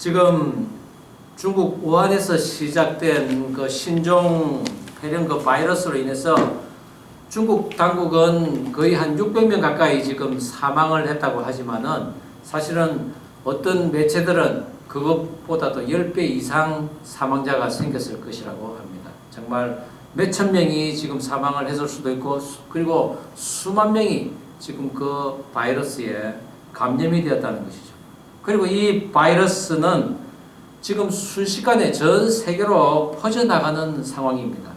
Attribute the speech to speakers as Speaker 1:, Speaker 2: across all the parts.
Speaker 1: 지금 중국 우한에서 시작된 그 신종 폐렴 그 바이러스로 인해서 중국 당국은 거의 한 600명 가까이 지금 사망을 했다고 하지만은 사실은 어떤 매체들은 그것보다도 10배 이상 사망자가 생겼을 것이라고 합니다. 정말 몇천 명이 지금 사망을 했을 수도 있고, 그리고 수만 명이 지금 그 바이러스에 감염이 되었다는 것이죠. 그리고 이 바이러스는 지금 순식간에 전 세계로 퍼져나가는 상황입니다.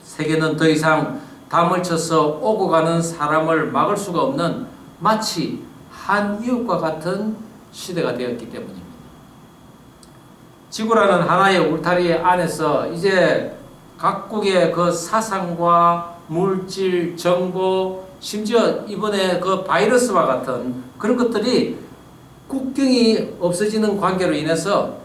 Speaker 1: 세계는 더 이상 담을 쳐서 오고 가는 사람을 막을 수가 없는 마치 한 이웃과 같은 시대가 되었기 때문입니다. 지구라는 하나의 울타리 안에서 이제 각국의 그 사상과 물질, 정보, 심지어 이번에 그 바이러스와 같은 그런 것들이 국경이 없어지는 관계로 인해서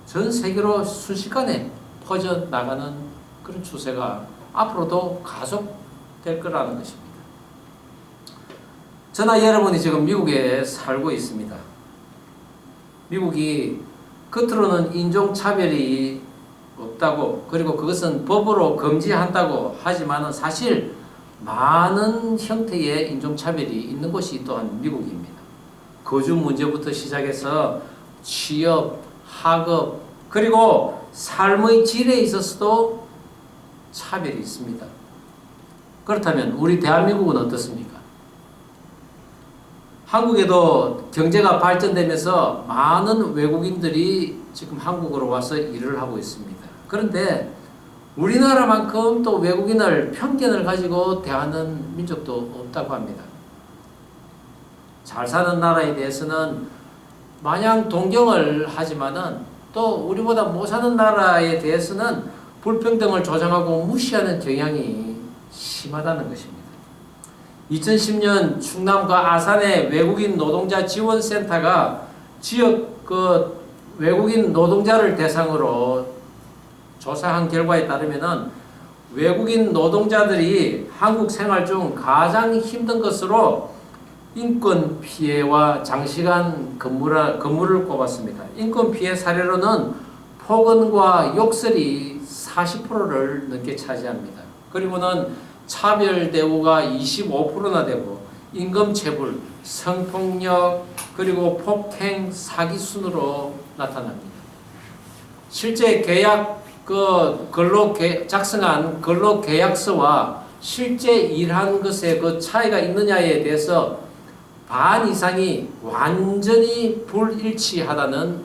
Speaker 1: 전 세계로 순식간에 퍼져나가는 그런 추세가 앞으로도 가속될 거라는 것입니다. 저나 여러분이 지금 미국에 살고 있습니다. 미국이 겉으로는 인종차별이 없다고, 그리고 그것은 법으로 금지한다고 하지만은 사실 많은 형태의 인종차별이 있는 곳이 또한 미국입니다. 거주 문제부터 시작해서 취업, 학업, 그리고 삶의 질에 있어서도 차별이 있습니다. 그렇다면 우리 대한민국은 어떻습니까? 한국에도 경제가 발전되면서 많은 외국인들이 지금 한국으로 와서 일을 하고 있습니다. 그런데 우리나라만큼 또 외국인을 편견을 가지고 대하는 민족도 없다고 합니다. 잘 사는 나라에 대해서는 마냥 동경을 하지만은 또 우리보다 못 사는 나라에 대해서는 불평등을 조장하고 무시하는 경향이 심하다는 것입니다. 2010년 충남과 아산의 외국인 노동자 지원센터가 지역 그 외국인 노동자를 대상으로 조사한 결과에 따르면은 외국인 노동자들이 한국 생활 중 가장 힘든 것으로 인권 피해와 장시간 근무를 꼽았습니다. 인권 피해 사례로는 폭언과 욕설이 40%를 넘게 차지합니다. 그리고는 차별 대우가 25%나 되고 임금체불, 성폭력, 그리고 폭행, 사기 순으로 나타납니다. 실제 작성한 근로계약서와 실제 일한 것에 그 차이가 있느냐에 대해서 반 이상이 완전히 불일치하다는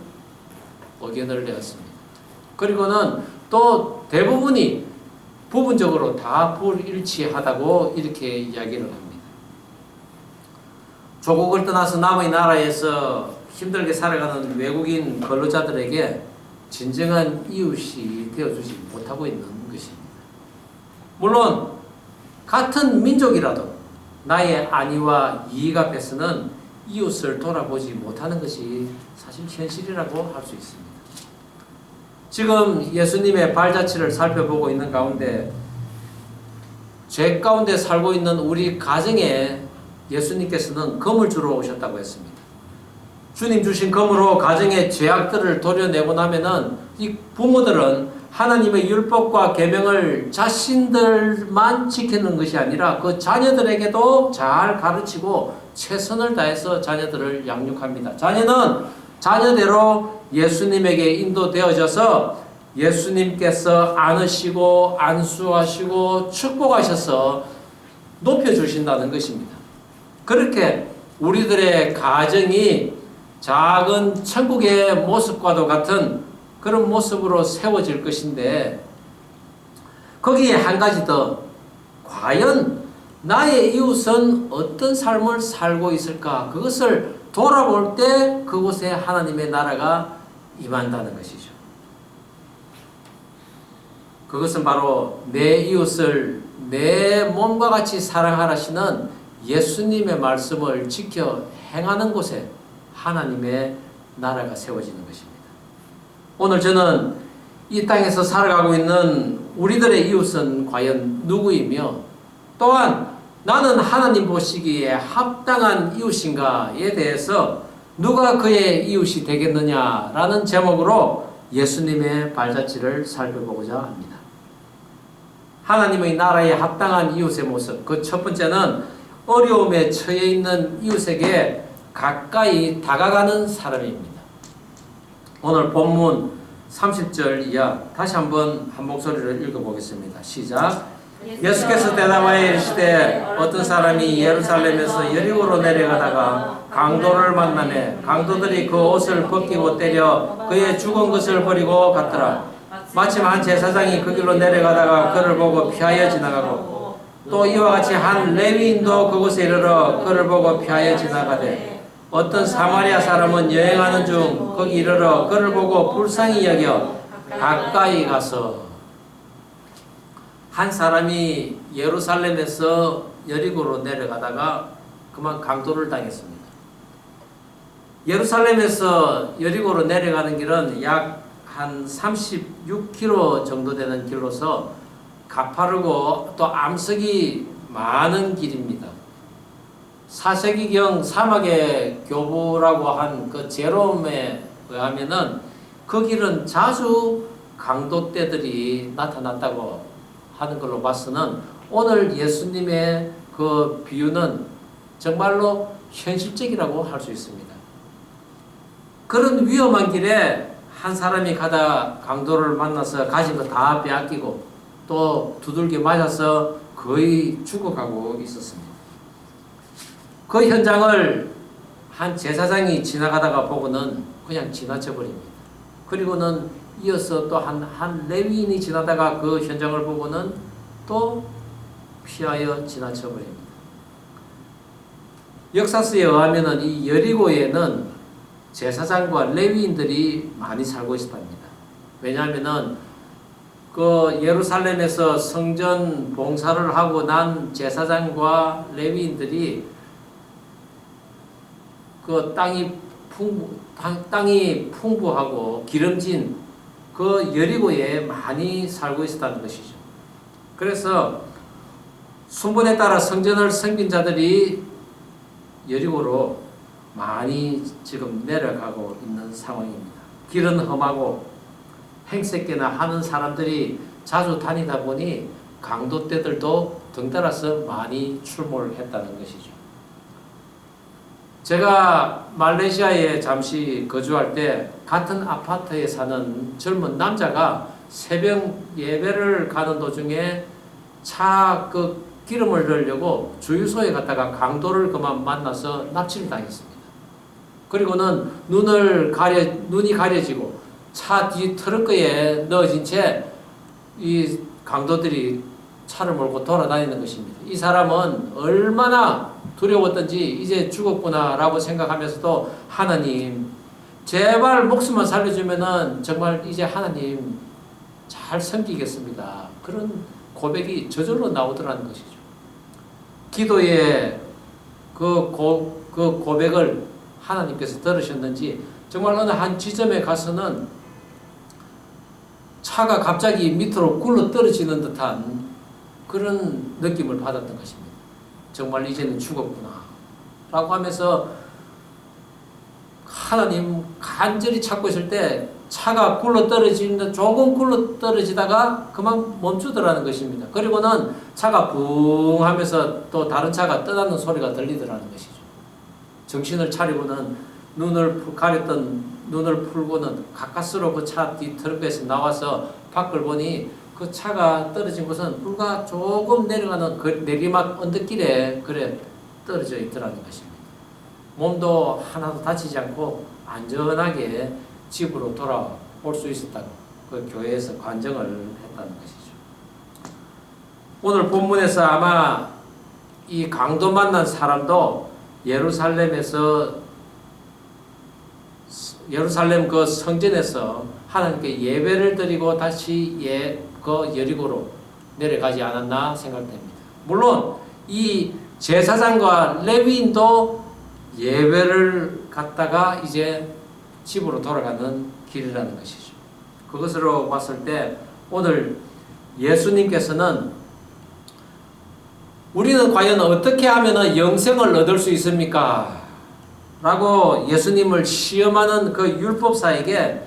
Speaker 1: 의견을 내었습니다. 그리고는 또 대부분이 부분적으로 다 불일치하다고 이렇게 이야기를 합니다. 조국을 떠나서 남의 나라에서 힘들게 살아가는 외국인 근로자들에게 진정한 이웃이 되어주지 못하고 있는 것입니다. 물론 같은 민족이라도 나의 안위와 이익 앞에서는 이웃을 돌아보지 못하는 것이 사실 현실이라고 할 수 있습니다. 지금 예수님의 발자취를 살펴보고 있는 가운데 죄 가운데 살고 있는 우리 가정에 예수님께서는 검을 주러 오셨다고 했습니다. 주님 주신 검으로 가정의 죄악들을 도려내고 나면은 이 부모들은 하나님의 율법과 계명을 자신들만 지키는 것이 아니라 그 자녀들에게도 잘 가르치고 최선을 다해서 자녀들을 양육합니다. 자녀는 자녀대로 예수님에게 인도되어져서 예수님께서 안으시고 안수하시고 축복하셔서 높여주신다는 것입니다. 그렇게 우리들의 가정이 작은 천국의 모습과도 같은 그런 모습으로 세워질 것인데, 거기에 한 가지 더, 과연 나의 이웃은 어떤 삶을 살고 있을까? 그것을 돌아볼 때 그곳에 하나님의 나라가 임한다는 것이죠. 그것은 바로 내 이웃을 내 몸과 같이 사랑하라시는 예수님의 말씀을 지켜 행하는 곳에 하나님의 나라가 세워지는 것입니다. 오늘 저는 이 땅에서 살아가고 있는 우리들의 이웃은 과연 누구이며, 또한 나는 하나님 보시기에 합당한 이웃인가에 대해서 누가 그의 이웃이 되겠느냐라는 제목으로 예수님의 발자취를 살펴보고자 합니다. 하나님의 나라에 합당한 이웃의 모습. 그 첫 번째는 어려움에 처해 있는 이웃에게 가까이 다가가는 사람입니다. 오늘 본문 30절 이하 다시 한번 한 목소리를 읽어보겠습니다. 시작. 예수께서 대답하여 이르시되 어떤 사람이 예루살렘에서 여리고로 내려가다가 강도를 만나매 강도들이 그 옷을 벗기고 때려 그의 죽은 것을 버리고 갔더라. 마침 한 제사장이 그 길로 내려가다가 그를 보고 피하여 지나가고 또 이와 같이 한 레위인도 그곳에 이르러 그를 보고 피하여 지나가되 어떤 사마리아 사람은 여행하는 중 거기 이르러 그를 보고 불쌍히 여겨 가까이 가서. 한 사람이 예루살렘에서 여리고로 내려가다가 그만 강도를 당했습니다. 예루살렘에서 여리고로 내려가는 길은 약 한 36km 정도 되는 길로서 가파르고 또 암석이 많은 길입니다. 4세기경 사막의 교부라고 한 그 제롬에 의하면은 그 길은 자주 강도떼들이 나타났다고 하는 걸로 봐서는 오늘 예수님의 그 비유는 정말로 현실적이라고 할 수 있습니다. 그런 위험한 길에 한 사람이 가다 강도를 만나서 가진 거 다 빼앗기고 또 두들겨 맞아서 거의 죽어가고 있었습니다. 그 현장을 한 제사장이 지나가다가 보고는 그냥 지나쳐 버립니다. 그리고는 이어서 또 한 레위인이 지나다가 그 현장을 보고는 또 피하여 지나쳐 버립니다. 역사서에 의하면 이 여리고에는 제사장과 레위인들이 많이 살고 있었답니다. 왜냐하면 그 예루살렘에서 성전 봉사를 하고 난 제사장과 레위인들이 그 땅이 풍부하고 기름진 그 여리고에 많이 살고 있었다는 것이죠. 그래서 순번에 따라 성전을 섬긴 자들이 여리고로 많이 지금 내려가고 있는 상황입니다. 길은 험하고 행색계나 하는 사람들이 자주 다니다 보니 강도떼들도 덩달아서 많이 출몰했다는 것이죠. 제가 말레이시아에 잠시 거주할 때 같은 아파트에 사는 젊은 남자가 새벽 예배를 가는 도중에 차 그 기름을 넣으려고 주유소에 갔다가 강도를 그만 만나서 납치를 당했습니다. 그리고는 눈이 가려지고 차 뒤 트렁크에 넣어진 채 이 강도들이 차를 몰고 돌아다니는 것입니다. 이 사람은 얼마나 두려웠던지 이제 죽었구나라고 생각하면서도 하나님 제발 목숨만 살려주면은 정말 이제 하나님 잘 섬기겠습니다. 그런 고백이 저절로 나오더라는 것이죠. 기도의 그 고백을 하나님께서 들으셨는지 정말 어느 한 지점에 가서는 차가 갑자기 밑으로 굴러 떨어지는 듯한 그런 느낌을 받았던 것입니다. 정말 이제는 죽었구나 라고 하면서 하나님 간절히 찾고 있을 때 차가 조금 굴러 떨어지다가 그만 멈추더라는 것입니다. 그리고는 차가 붕 하면서 또 다른 차가 떠나는 소리가 들리더라는 것이죠. 정신을 차리고는 눈을 풀고는 가까스로 그 차 뒤 트렁크에서 나와서 밖을 보니 그 차가 떨어진 곳은 불과 조금 내려가는 그 내리막 언덕길에 그래 떨어져 있더라는 것입니다. 몸도 하나도 다치지 않고 안전하게 집으로 돌아올 수 있었다고 그 교회에서 관정을 했다는 것이죠. 오늘 본문에서 아마 이 강도 만난 사람도 예루살렘 그 성전에서 하나님께 예배를 드리고 다시 그 여리고로 내려가지 않았나 생각됩니다. 물론 이 제사장과 레위인도 예배를 갔다가 이제 집으로 돌아가는 길이라는 것이죠. 그것으로 봤을 때 오늘 예수님께서는 우리는 과연 어떻게 하면 영생을 얻을 수 있습니까? 라고 예수님을 시험하는 그 율법사에게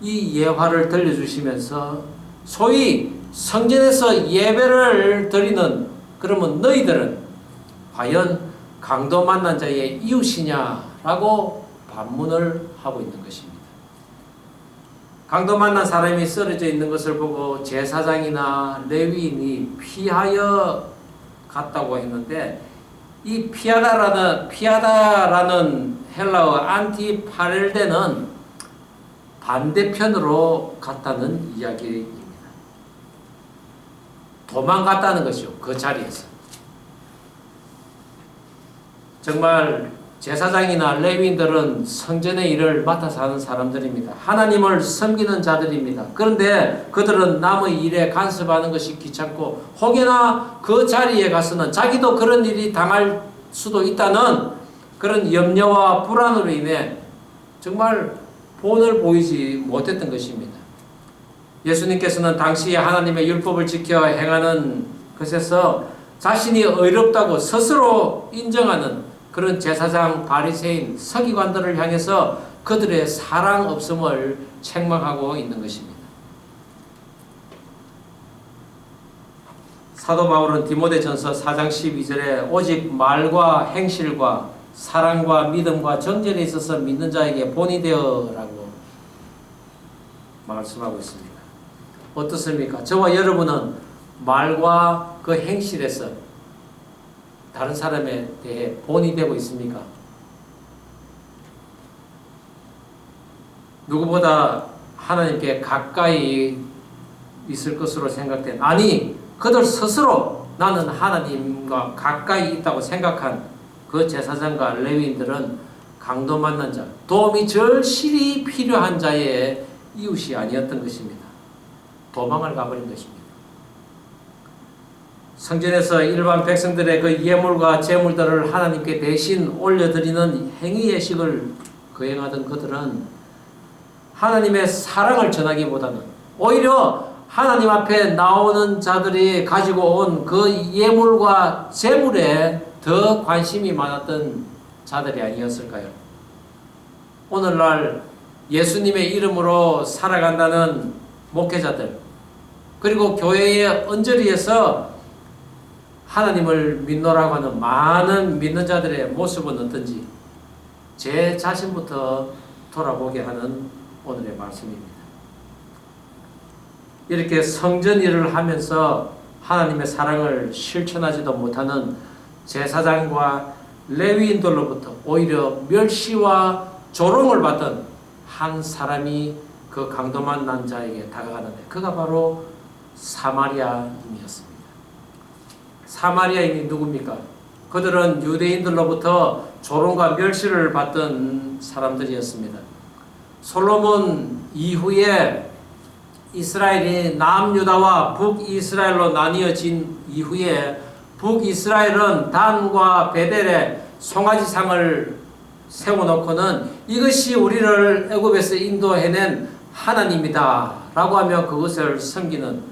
Speaker 1: 이 예화를 들려주시면서 소위 성전에서 예배를 드리는, 그러면 너희들은 과연 강도 만난 자의 이웃이냐라고 반문을 하고 있는 것입니다. 강도 만난 사람이 쓰러져 있는 것을 보고 제사장이나 레위인이 피하여 갔다고 했는데, 이 피하다라는 헬라어 안티파렐데는 반대편으로 갔다는 이야기입니다. 도망갔다는 것이요, 그 자리에서. 정말 제사장이나 레위인들은 성전의 일을 맡아서 하는 사람들입니다. 하나님을 섬기는 자들입니다. 그런데 그들은 남의 일에 간섭하는 것이 귀찮고, 혹여나 그 자리에 가서는 자기도 그런 일이 당할 수도 있다는 그런 염려와 불안으로 인해 정말 본을 보이지 못했던 것입니다. 예수님께서는 당시에 하나님의 율법을 지켜 행하는 것에서 자신이 의롭다고 스스로 인정하는 그런 제사장, 바리새인, 서기관들을 향해서 그들의 사랑 없음을 책망하고 있는 것입니다. 사도 바울은 디모데전서 4장 12절에 오직 말과 행실과 사랑과 믿음과 정절에 있어서 믿는 자에게 본이 되어라고 말씀하고 있습니다. 어떻습니까? 저와 여러분은 말과 그 행실에서 다른 사람에 대해 본이 되고 있습니까? 누구보다 하나님께 가까이 있을 것으로 생각된, 아니 그들 스스로 나는 하나님과 가까이 있다고 생각한 그 제사장과 레위인들은 강도 만난 자, 도움이 절실히 필요한 자의 이웃이 아니었던 것입니다. 도망을 가버린 것입니다. 성전에서 일반 백성들의 그 예물과 제물들을 하나님께 대신 올려드리는 행위예식을 거행하던 그들은 하나님의 사랑을 전하기보다는 오히려 하나님 앞에 나오는 자들이 가지고 온 그 예물과 제물에 더 관심이 많았던 자들이 아니었을까요? 오늘날 예수님의 이름으로 살아간다는 목회자들, 그리고 교회의 언저리에서 하나님을 믿노라고 하는 많은 믿는 자들의 모습은 어떤지 제 자신부터 돌아보게 하는 오늘의 말씀입니다. 이렇게 성전 일을 하면서 하나님의 사랑을 실천하지도 못하는 제사장과 레위인들로부터 오히려 멸시와 조롱을 받던 한 사람이 그 강도 만난 자에게 다가가는데, 그가 바로 사마리아인이었습니다. 사마리아인이 누굽니까? 그들은 유대인들로부터 조롱과 멸시를 받던 사람들이었습니다. 솔로몬 이후에 이스라엘이 남유다와 북이스라엘로 나뉘어진 이후에 북이스라엘은 단과 베델에 송아지상을 세워놓고는 이것이 우리를 애굽에서 인도해낸 하나님이다 라고 하며 그것을 섬기는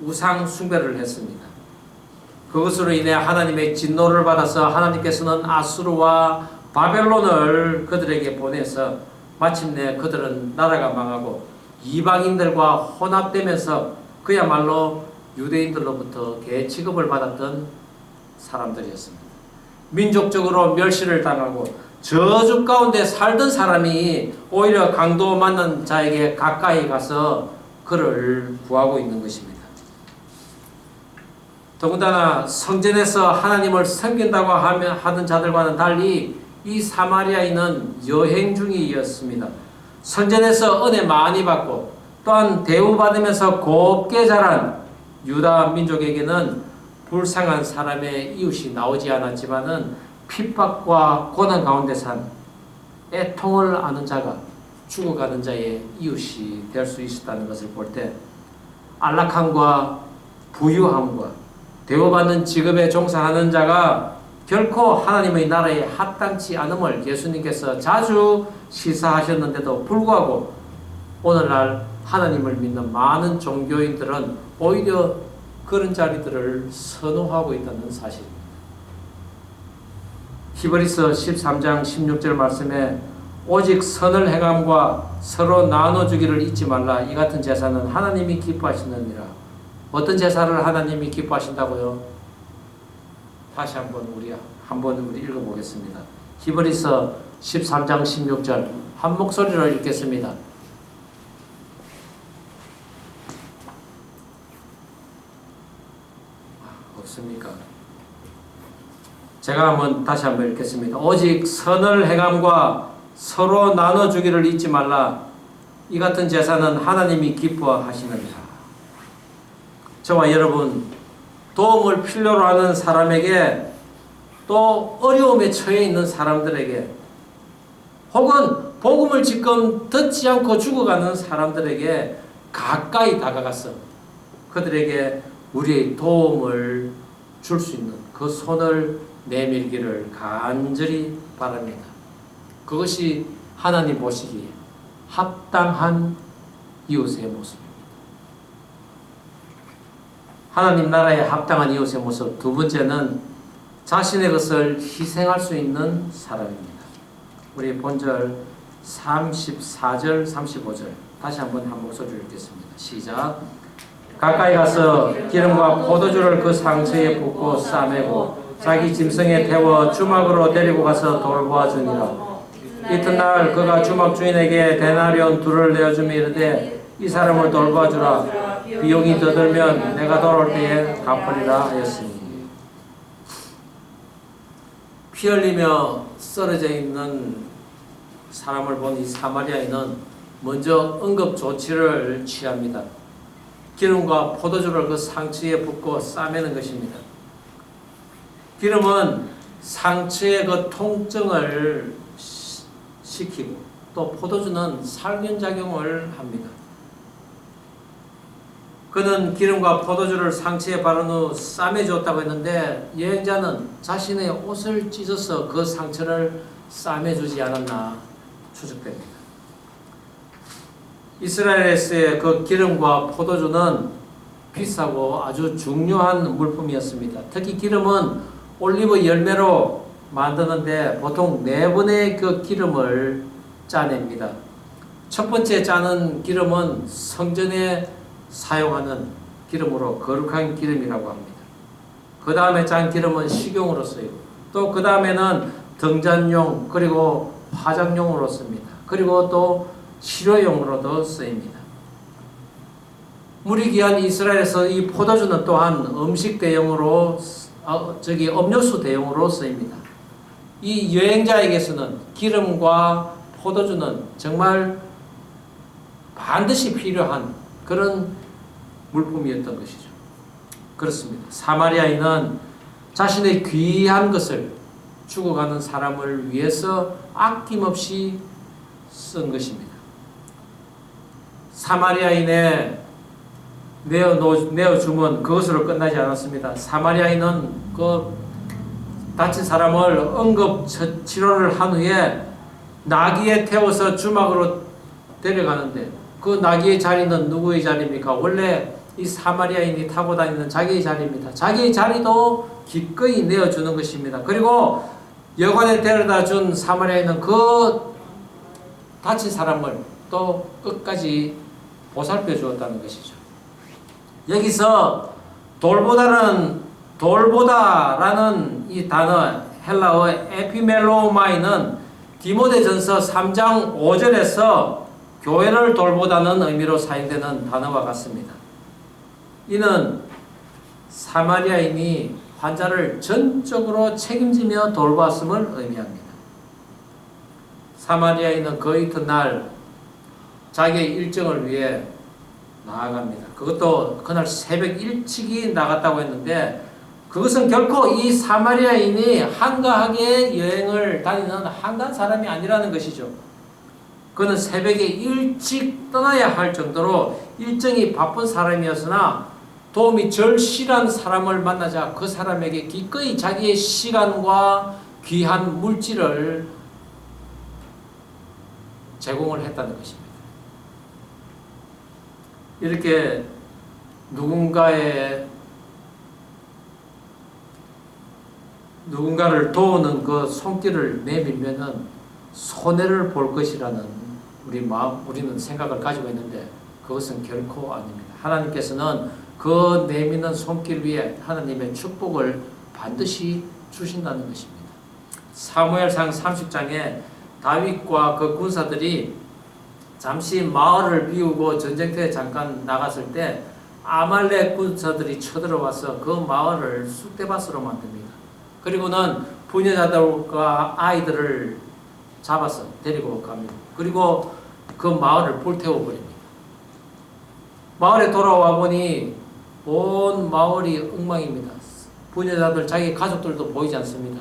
Speaker 1: 우상 숭배를 했습니다. 그것으로 인해 하나님의 진노를 받아서 하나님께서는 아수르와 바벨론을 그들에게 보내서 마침내 그들은 나라가 망하고 이방인들과 혼합되면서 그야말로 유대인들로부터 개 취급을 받았던 사람들이었습니다. 민족적으로 멸시를 당하고 저주 가운데 살던 사람이 오히려 강도 만난 자에게 가까이 가서 그를 구하고 있는 것입니다. 더군다나 성전에서 하나님을 섬긴다고 하던 자들과는 달리 이 사마리아인은 여행 중이었습니다. 성전에서 은혜 많이 받고 또한 대우받으면서 곱게 자란 유다 민족에게는 불쌍한 사람의 이웃이 나오지 않았지만은 핍박과 고난 가운데 산 애통을 아는 자가 죽어가는 자의 이웃이 될 수 있었다는 것을 볼 때 안락함과 부유함과 대우받는 직업에 종사하는 자가 결코 하나님의 나라에 합당치 않음을 예수님께서 자주 시사하셨는데도 불구하고 오늘날 하나님을 믿는 많은 종교인들은 오히려 그런 자리들을 선호하고 있다는 사실입니다. 히브리서 13장 16절 말씀에 오직 선을 행함과 서로 나눠주기를 잊지 말라. 이 같은 제사는 하나님이 기뻐하시느니라. 어떤 제사를 하나님이 기뻐하신다고요? 다시 우리 읽어보겠습니다. 히브리서 13장 16절 한 목소리로 읽겠습니다. 없습니까? 제가 다시 한번 읽겠습니다. 오직 선을 행함과 서로 나눠주기를 잊지 말라. 이 같은 제사는 하나님이 기뻐하시느니라. 저와 여러분, 도움을 필요로 하는 사람에게, 또 어려움에 처해 있는 사람들에게, 혹은 복음을 지금 듣지 않고 죽어가는 사람들에게 가까이 다가가서 그들에게 우리의 도움을 줄 수 있는 그 손을 내밀기를 간절히 바랍니다. 그것이 하나님 보시기에 합당한 이웃의 모습입니다. 하나님 나라에 합당한 이웃의 모습. 두 번째는 자신의 것을 희생할 수 있는 사람입니다. 우리 본절 34절 35절 다시 한 목소리를 읽겠습니다. 시작. 가까이 가서 기름과 포도주를 그 상처에 붓고 싸매고 자기 짐승에 태워 주막으로 데리고 가서 돌보아 주니라. 이튿날 그가 주막 주인에게 데나리온 2를 내어주며 이르되 이 사람을 돌보아 주라. 비용이 더 들면 내가 돌아올 때에 갚으리라 하였으니. 피 흘리며 쓰러져 있는 사람을 본 이 사마리아인은 먼저 응급 조치를 취합니다. 기름과 포도주를 그 상처에 붓고 싸매는 것입니다. 기름은 상처의 그 통증을 식히고 또 포도주는 살균작용을 합니다. 그는 기름과 포도주를 상처에 바른 후 싸매주었다고 했는데 여행자는 자신의 옷을 찢어서 그 상처를 싸매주지 않았나 추측됩니다. 이스라엘에서의 그 기름과 포도주는 비싸고 아주 중요한 물품이었습니다. 특히 기름은 올리브 열매로 만드는데 보통 4번의 그 기름을 짜냅니다. 첫 번째 짜는 기름은 성전에 사용하는 기름으로 거룩한 기름이라고 합니다. 그 다음에 짠 기름은 식용으로 쓰이고 또 그 다음에는 등잔용 그리고 화장용으로 씁니다. 그리고 또 치료용으로도 쓰입니다. 물이 귀한 이스라엘에서 이 포도주는 또한 음식 대용으로 음료수 대용으로 쓰입니다. 이 여행자에게서는 기름과 포도주는 정말 반드시 필요한 그런 물품이었던 것이죠. 그렇습니다. 사마리아인은 자신의 귀한 것을 죽어가는 사람을 위해서 아낌없이 쓴 것입니다. 사마리아인의 내어주면 그것으로 끝나지 않았습니다. 사마리아인은 그 다친 사람을 응급 치료를 한 후에 나귀에 태워서 주막으로 데려가는데 그 나귀의 자리는 누구의 자리입니까? 원래 이 사마리아인이 타고 다니는 자기의 자리입니다. 자기의 자리도 기꺼이 내어주는 것입니다. 그리고 여관에 데려다 준 사마리아인은 그 다친 사람을 또 끝까지 보살펴 주었다는 것이죠. 여기서 돌보다라는 이 단어 헬라어 에피멜로마이는 디모데전서 3장 5절에서 교회를 돌보다는 의미로 사용되는 단어와 같습니다. 이는 사마리아인이 환자를 전적으로 책임지며 돌보았음을 의미합니다. 사마리아인은 그 이튿날 자기의 일정을 위해 나아갑니다. 그것도 그날 새벽 일찍이 나갔다고 했는데 그것은 결코 이 사마리아인이 한가하게 여행을 다니는 한가한 사람이 아니라는 것이죠. 그는 새벽에 일찍 떠나야 할 정도로 일정이 바쁜 사람이었으나 도움이 절실한 사람을 만나자 그 사람에게 기꺼이 자기의 시간과 귀한 물질을 제공을 했다는 것입니다. 이렇게 누군가를 도우는 그 손길을 내밀면은 손해를 볼 것이라는 우리는 생각을 가지고 있는데 그것은 결코 아닙니다. 하나님께서는 그 내미는 손길 위에 하나님의 축복을 반드시 주신다는 것입니다. 사무엘상 30장에 다윗과 그 군사들이 잠시 마을을 비우고 전쟁터에 잠깐 나갔을 때 아말렉 군사들이 쳐들어와서 그 마을을 쑥대밭으로 만듭니다. 그리고는 부녀자들과 아이들을 잡아서 데리고 갑니다. 그리고 그 마을을 불태워 버립니다. 마을에 돌아와 보니 온 마을이 엉망입니다. 부녀자들 자기 가족들도 보이지 않습니다.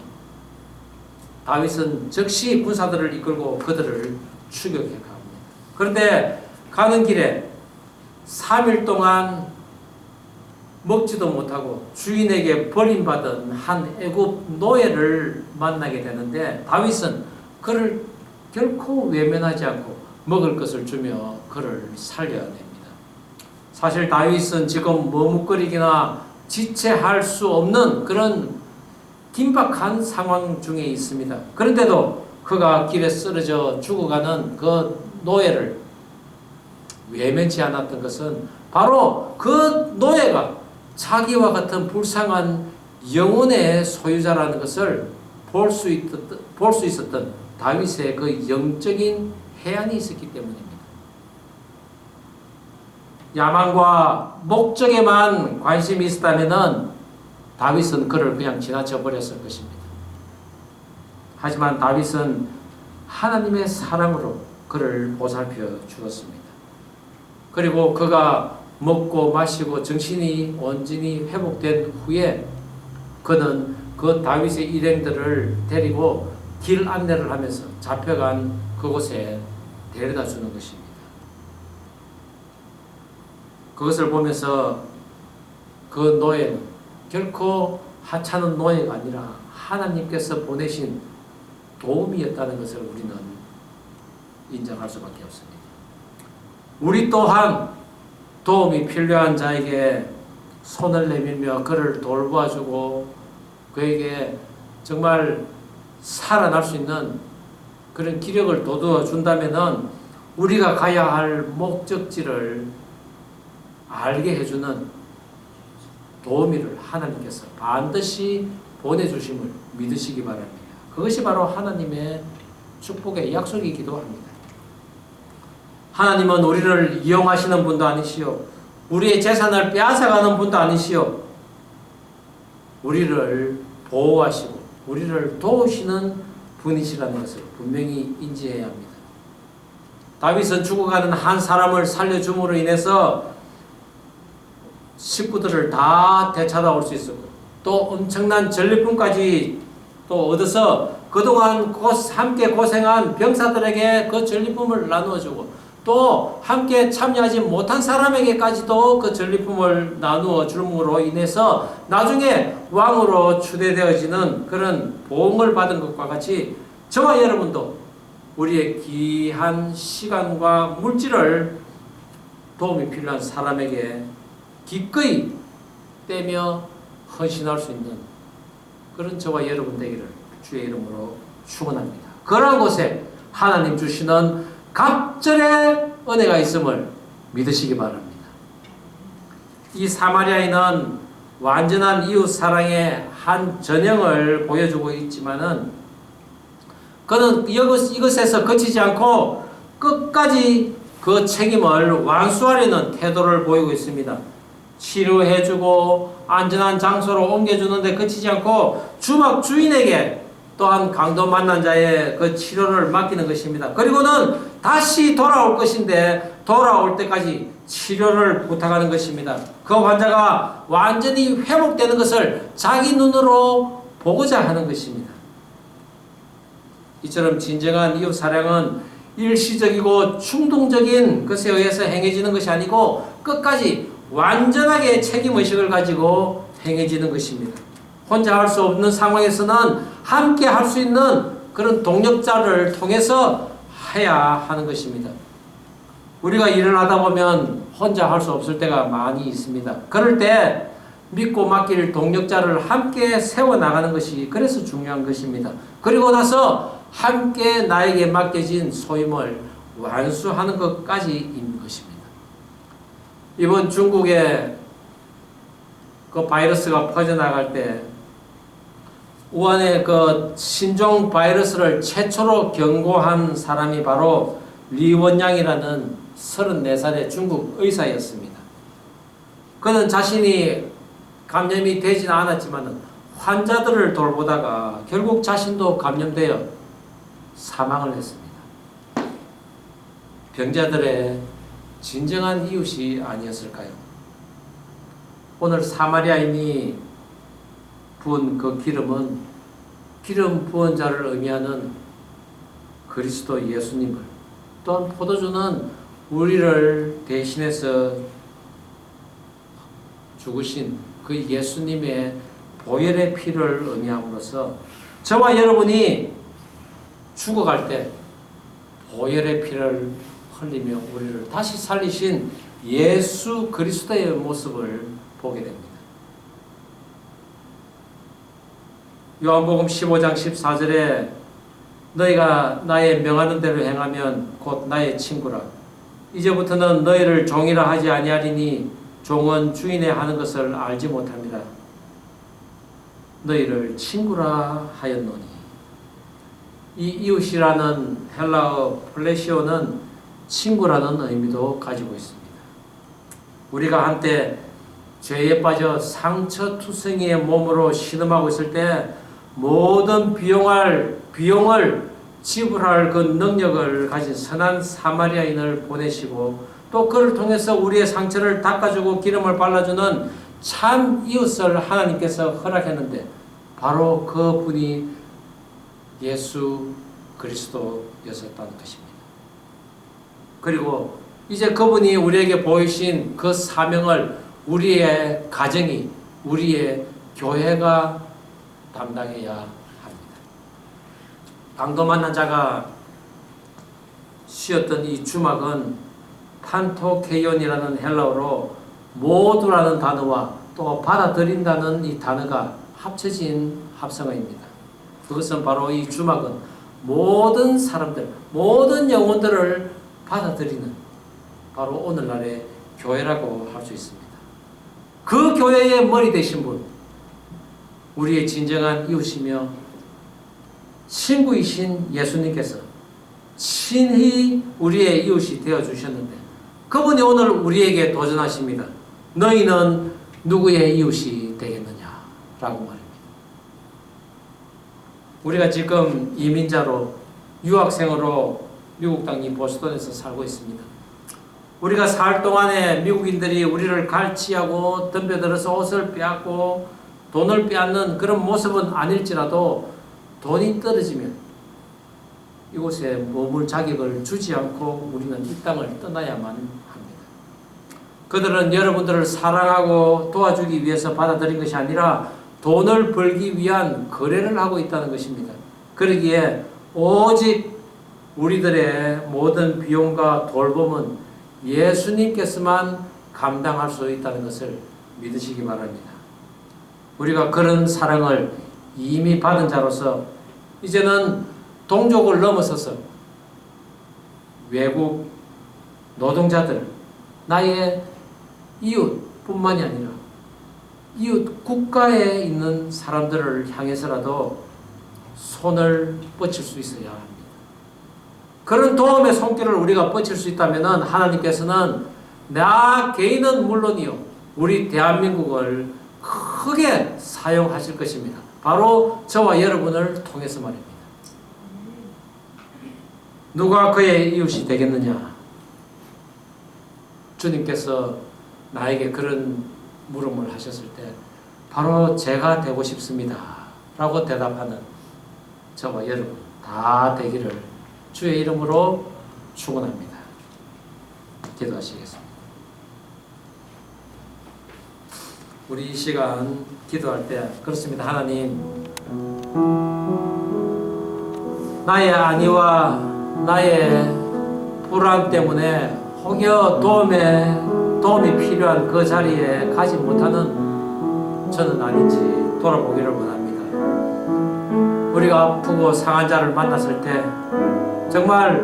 Speaker 1: 다윗은 즉시 군사들을 이끌고 그들을 추격해 갑니다. 그런데 가는 길에 3일 동안 먹지도 못하고 주인에게 버림받은 한 애굽 노예를 만나게 되는데 다윗은 그를 결코 외면하지 않고 먹을 것을 주며 그를 살려냅니다. 사실 다윗은 지금 머뭇거리기나 지체할 수 없는 그런 긴박한 상황 중에 있습니다. 그런데도 그가 길에 쓰러져 죽어가는 그 노예를 외면치 않았던 것은 바로 그 노예가 자기와 같은 불쌍한 영혼의 소유자라는 것을 볼 수 있었던 다윗의 그 영적인 해안이 있었기 때문입니다. 야망과 목적에만 관심이 있었다면 다윗은 그를 그냥 지나쳐 버렸을 것입니다. 하지만 다윗은 하나님의 사랑으로 그를 보살펴 주었습니다. 그리고 그가 먹고 마시고 정신이 온전히 회복된 후에 그는 그 다윗의 일행들을 데리고 길 안내를 하면서 잡혀간 그곳에 데려다 주는 것입니다. 그것을 보면서 그 노예는 결코 하찮은 노예가 아니라 하나님께서 보내신 도움이었다는 것을 우리는 인정할 수밖에 없습니다. 우리 또한 도움이 필요한 자에게 손을 내밀며 그를 돌봐주고 그에게 정말 살아날 수 있는 그런 기력을 돋워 준다면은 우리가 가야 할 목적지를 알게 해주는 도우미를 하나님께서 반드시 보내주심을 믿으시기 바랍니다. 그것이 바로 하나님의 축복의 약속이기도 합니다. 하나님은 우리를 이용하시는 분도 아니시오. 우리의 재산을 빼앗아가는 분도 아니시오. 우리를 보호하시고 우리를 도우시는 분이시라는 것을 분명히 인지해야 합니다. 다윗은 죽어가는 한 사람을 살려줌으로 인해서 식구들을 다 되찾아올 수 있었고 또 엄청난 전리품까지 또 얻어서 그동안 함께 고생한 병사들에게 그 전리품을 나누어주고 또 함께 참여하지 못한 사람에게까지도 그 전리품을 나누어 줌으로 인해서 나중에 왕으로 추대되어지는 그런 보응을 받은 것과 같이 저와 여러분도 우리의 귀한 시간과 물질을 도움이 필요한 사람에게 기꺼이 떼며 헌신할 수 있는 그런 저와 여러분 되기를 주의 이름으로 축원합니다. 그러한 곳에 하나님 주시는 갑절의 은혜가 있음을 믿으시기 바랍니다. 이 사마리아인은 완전한 이웃 사랑의 한 전형을 보여주고 있지만은 그는 이것에서 그치지 않고 끝까지 그 책임을 완수하려는 태도를 보이고 있습니다. 치료해주고 안전한 장소로 옮겨주는데 그치지 않고 주막 주인에게 또한 강도 만난 자의 그 치료를 맡기는 것입니다. 그리고는 다시 돌아올 것인데 돌아올 때까지 치료를 부탁하는 것입니다. 그 환자가 완전히 회복되는 것을 자기 눈으로 보고자 하는 것입니다. 이처럼 진정한 이웃 사랑은 일시적이고 충동적인 것에 의해서 행해지는 것이 아니고 끝까지 완전하게 책임의식을 가지고 행해지는 것입니다. 혼자 할 수 없는 상황에서는 함께 할 수 있는 그런 동력자를 통해서 해야 하는 것입니다. 우리가 일을 하다 보면 혼자 할 수 없을 때가 많이 있습니다. 그럴 때 믿고 맡길 동력자를 함께 세워나가는 것이 그래서 중요한 것입니다. 그리고 나서 함께 나에게 맡겨진 소임을 완수하는 것까지 있는 것입니다. 이번 중국에 그 바이러스가 퍼져나갈 때 우한의 그 신종 바이러스를 최초로 경고한 사람이 바로 리원양이라는 34살의 중국 의사였습니다. 그는 자신이 감염이 되지는 않았지만 환자들을 돌보다가 결국 자신도 감염되어 사망을 했습니다. 병자들의 진정한 이웃이 아니었을까요? 오늘 사마리아인이 부은 그 기름은 기름 부은 자를 의미하는 그리스도 예수님을, 또한 포도주는 우리를 대신해서 죽으신 그 예수님의 보혈의 피를 의미함으로써 저와 여러분이 죽어갈 때 보혈의 피를 흘리며 우리를 다시 살리신 예수 그리스도의 모습을 보게 됩니다. 요한복음 15장 14절에 너희가 나의 명하는 대로 행하면 곧 나의 친구라. 이제부터는 너희를 종이라 하지 아니하리니 종은 주인의 하는 것을 알지 못합니다. 너희를 친구라 하였노니. 이 이웃이라는 헬라어 플레시오는 친구라는 의미도 가지고 있습니다. 우리가 한때 죄에 빠져 상처투성이의 몸으로 신음하고 있을 때 모든 비용을 지불할 그 능력을 가진 선한 사마리아인을 보내시고 또 그를 통해서 우리의 상처를 닦아주고 기름을 발라주는 참 이웃을 하나님께서 허락했는데 바로 그 분이 예수 그리스도였었다는 것입니다. 그리고 이제 그분이 우리에게 보이신 그 사명을 우리의 가정이, 우리의 교회가 담당해야 합니다. 강도 만난 자가 쉬었던 이 주막은 판토케이온이라는 헬라어로 모두라는 단어와 또 받아들인다는 이 단어가 합쳐진 합성어입니다. 그것은 바로 이 주막은 모든 사람들, 모든 영혼들을 받아들이는 바로 오늘날의 교회라고 할 수 있습니다. 그 교회의 머리 되신 분, 우리의 진정한 이웃이며 친구이신 예수님께서 친히 우리의 이웃이 되어주셨는데 그분이 오늘 우리에게 도전하십니다. 너희는 누구의 이웃이 되겠느냐? 라고 말입니다. 우리가 지금 이민자로 유학생으로 미국 땅이 보스턴에서 살고 있습니다. 우리가 살 동안에 미국인들이 우리를 갈취하고 덤벼들어서 옷을 빼앗고 돈을 빼앗는 그런 모습은 아닐지라도 돈이 떨어지면 이곳에 머물 자격을 주지 않고 우리는 이 땅을 떠나야만 합니다. 그들은 여러분들을 사랑하고 도와주기 위해서 받아들인 것이 아니라 돈을 벌기 위한 거래를 하고 있다는 것입니다. 그러기에 오직 우리들의 모든 비용과 돌봄은 예수님께서만 감당할 수 있다는 것을 믿으시기 바랍니다. 우리가 그런 사랑을 이미 받은 자로서 이제는 동족을 넘어서서 외국 노동자들, 나의 이웃뿐만이 아니라 이웃 국가에 있는 사람들을 향해서라도 손을 뻗칠 수 있어야 합니다. 그런 도움의 손길을 우리가 뻗칠 수 있다면 하나님께서는 나 개인은 물론이요 우리 대한민국을 크게 사용하실 것입니다. 바로 저와 여러분을 통해서 말입니다. 누가 그의 이웃이 되겠느냐? 주님께서 나에게 그런 물음을 하셨을 때 바로 제가 되고 싶습니다 라고 대답하는 저와 여러분 다 되기를 주의 이름으로 축원합니다. 기도하시겠습니다. 우리 이 시간 기도할 때 그렇습니다. 하나님, 나의 안위와 나의 불안 때문에 혹여 도움이 필요한 그 자리에 가지 못하는 저는 아닌지 돌아보기를 원합니다. 우리가 아프고 상한 자를 만났을 때 정말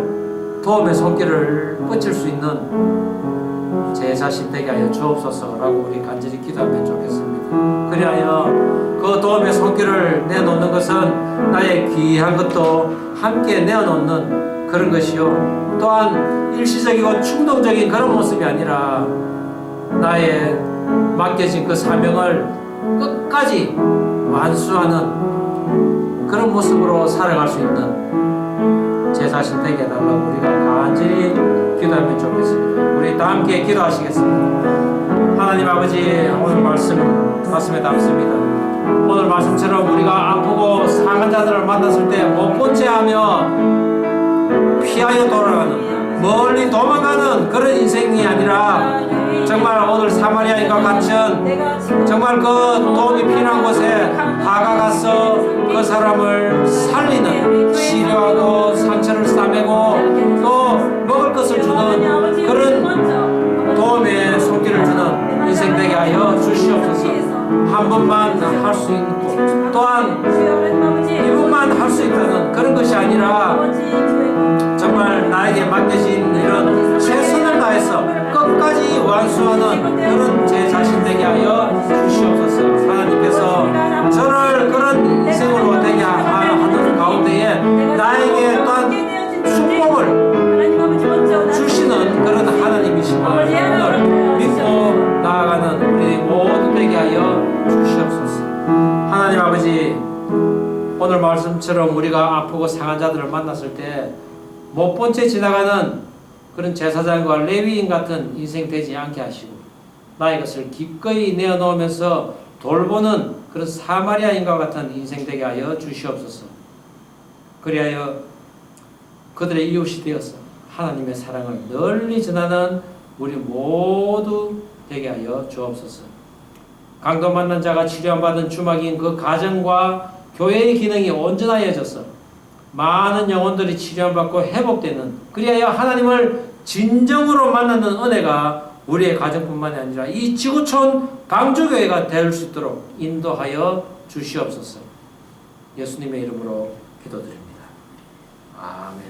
Speaker 1: 도움의 손길을 뻗칠 수 있는 제 자신 되게 하여 주옵소서라고 우리 간절히 기도하면 좋겠습니다. 그리하여 그 도움의 손길을 내놓는 것은 나의 귀한 것도 함께 내어놓는 그런 것이요, 또한 일시적이고 충동적인 그런 모습이 아니라 나의 맡겨진 그 사명을 끝까지 완수하는 그런 모습으로 살아갈 수 있는 제 자신 되게 해달라고 우리가 간절히 기도하면 좋겠습니다. 우리 다 함께 기도하시겠습니다. 하나님 아버지, 오늘 말씀에 담습니다. 오늘 말씀처럼 우리가 아프고 상한 자들을 만났을 때 못 본 채 하며 피하여 돌아가는, 멀리 도망가는 그런 인생이 아니라 정말 오늘 사마리아인과 같은 정말 그 도움이 필요한 곳에 다가가서 그 사람을 살리는, 치료하고 상처를 싸매고 또 먹을 것을 주는 그런 도움의 손길을 주는 인생 되게 하여 주시옵소서. 한 번만 할 수 있고 또한 이분만 할 수 있다는 그런 것이 아니라 정말 나에게 맡겨진 이런 최선을 다해서 끝까지 완수하는 그런 제 자신 되게 하여 주시옵소서. 하나님께서 저를 그런 인생으로 되게 하는 가운데에 나에게 또한 축복을 주시는 그런 하나님이심을 오늘 믿고 나아가는 우리 모두 되게 하여 주시옵소서. 하나님 아버지, 오늘 말씀처럼 우리가 아프고 상한 자들을 만났을 때 못 본 채 지나가는 그런 제사장과 레위인 같은 인생 되지 않게 하시고 나의 것을 기꺼이 내어놓으면서 돌보는 그런 사마리아인과 같은 인생 되게 하여 주시옵소서. 그리하여 그들의 이웃이 되어서 하나님의 사랑을 널리 전하는 우리 모두 되게 하여 주옵소서. 강도 만난 자가 치료받은 주막인 그 가정과 교회의 기능이 온전하여져서 많은 영혼들이 치료받고 회복되는, 그리하여 하나님을 진정으로 만나는 은혜가 우리의 가정뿐만이 아니라 이 지구촌 강주교회가 될 수 있도록 인도하여 주시옵소서. 예수님의 이름으로 기도드립니다. 아멘.